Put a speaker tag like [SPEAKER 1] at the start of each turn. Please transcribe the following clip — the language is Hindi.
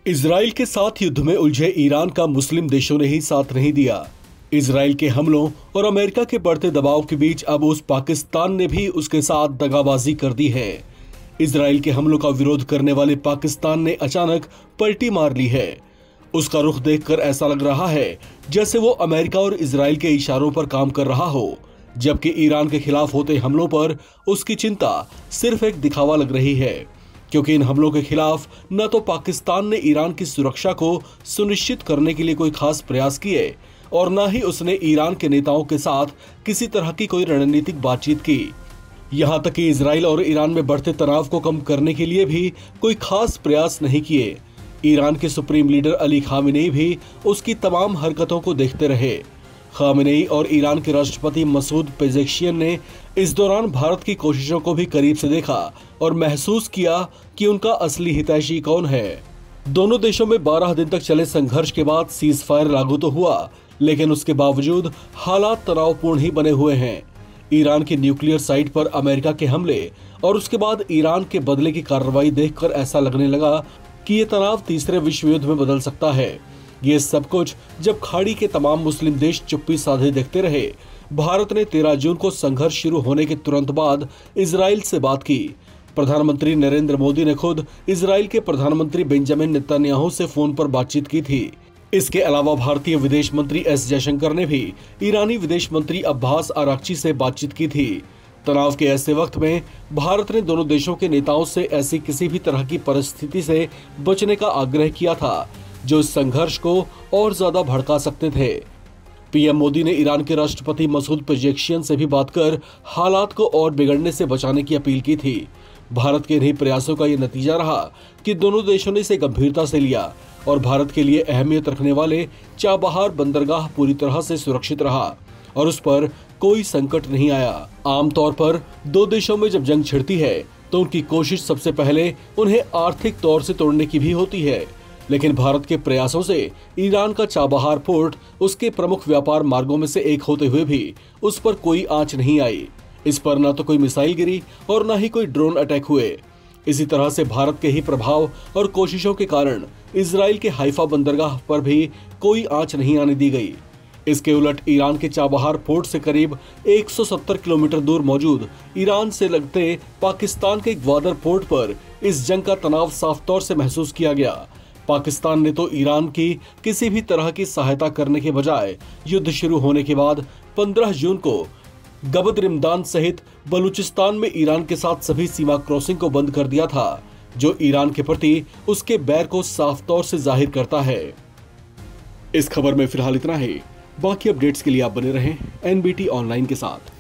[SPEAKER 1] इजराइल के साथ युद्ध में उलझे ईरान का मुस्लिम देशों ने ही साथ नहीं दिया। इजराइल के हमलों और अमेरिका के बढ़ते दबाव के बीच अब उस पाकिस्तान ने भी उसके साथ दगाबाजी कर दी है। इजराइल के हमलों का विरोध करने वाले पाकिस्तान ने अचानक पलटी मार ली है। उसका रुख देखकर ऐसा लग रहा है जैसे वो अमेरिका और इजराइल के इशारों पर काम कर रहा हो, जबकि ईरान के खिलाफ होते हमलों पर उसकी चिंता सिर्फ एक दिखावा लग रही है, क्योंकि इन हमलों के खिलाफ न तो पाकिस्तान ने ईरान की सुरक्षा को सुनिश्चित करने के लिए कोई खास प्रयास किए और न ही उसने ईरान के नेताओं के साथ किसी तरह की कोई रणनीतिक बातचीत की। यहाँ तक कि इजराइल और ईरान में बढ़ते तनाव को कम करने के लिए भी कोई खास प्रयास नहीं किए। ईरान के सुप्रीम लीडर अली खामेनेई भी उसकी तमाम हरकतों को देखते रहे। खामेनेई और ईरान के राष्ट्रपति मसूद पेजेश्कियान ने इस दौरान भारत की कोशिशों को भी करीब से देखा और महसूस किया कि उनका असली हितैषी कौन है। दोनों देशों में 12 दिन तक चले संघर्ष के बाद सीज फायर लागू तो हुआ, लेकिन उसके बावजूद हालात तनावपूर्ण ही बने हुए हैं। ईरान की न्यूक्लियर साइट पर अमेरिका के हमले और उसके बाद ईरान के बदले की कार्रवाई देखकर ऐसा लगने लगा कि ये तनाव तीसरे विश्व युद्ध में बदल सकता है। ये सब कुछ जब खाड़ी के तमाम मुस्लिम देश चुप्पी साधे देखते रहे। भारत ने 13 जून को संघर्ष शुरू होने के तुरंत बाद इजराइल से बात की। प्रधानमंत्री नरेंद्र मोदी ने खुद इजराइल के प्रधानमंत्री बेंजामिन नेतन्याहू से फोन पर बातचीत की थी। इसके अलावा भारतीय विदेश मंत्री एस जयशंकर ने भी ईरानी विदेश मंत्री अब्बास अराक्ची से बातचीत की थी। तनाव के ऐसे वक्त में भारत ने दोनों देशों के नेताओं से ऐसी किसी भी तरह की परिस्थिति से बचने का आग्रह किया था जो इस संघर्ष को और ज्यादा भड़का सकते थे। पीएम मोदी ने ईरान के राष्ट्रपति मसूद पेजेश्कियान से भी बात कर हालात को और बिगड़ने से बचाने की अपील की थी। भारत के इन्हीं प्रयासों का ये नतीजा रहा कि दोनों देशों ने इसे गंभीरता से लिया और भारत के लिए अहमियत रखने वाले चाबहार बंदरगाह पूरी तरह से सुरक्षित रहा और उस पर कोई संकट नहीं आया। आमतौर पर दो देशों में जब जंग छिड़ती है तो उनकी कोशिश सबसे पहले उन्हें आर्थिक तौर से तोड़ने की भी होती है, लेकिन भारत के प्रयासों से ईरान का चाबहार पोर्ट उसके प्रमुख व्यापार मार्गों में से एक होते हुए भी उस पर कोई आंच नहीं आई। इस पर न तो कोई मिसाइल गिरी और न ही कोई ड्रोन अटैक हुए। इसी तरह से भारत के ही प्रभाव और कोशिशों के कारण इजराइल के हाइफा बंदरगाह पर भी कोई आंच नहीं आने दी गई। इसके उलट ईरान के चाबहार पोर्ट से करीब 170 किलोमीटर दूर मौजूद ईरान से लगते पाकिस्तान के ग्वादर पोर्ट पर इस जंग का तनाव साफ तौर से महसूस किया गया। पाकिस्तान ने तो ईरान की किसी भी तरह की सहायता करने के बजाय युद्ध शुरू होने के बाद 15 जून को गबद रिमदान सहित बलूचिस्तान में ईरान के साथ सभी सीमा क्रॉसिंग को बंद कर दिया था, जो ईरान के प्रति उसके बैर को साफ तौर से जाहिर करता है। इस खबर में फिलहाल इतना ही। बाकी अपडेट्स के लिए आप बने रहें एनबीटी ऑनलाइन के साथ।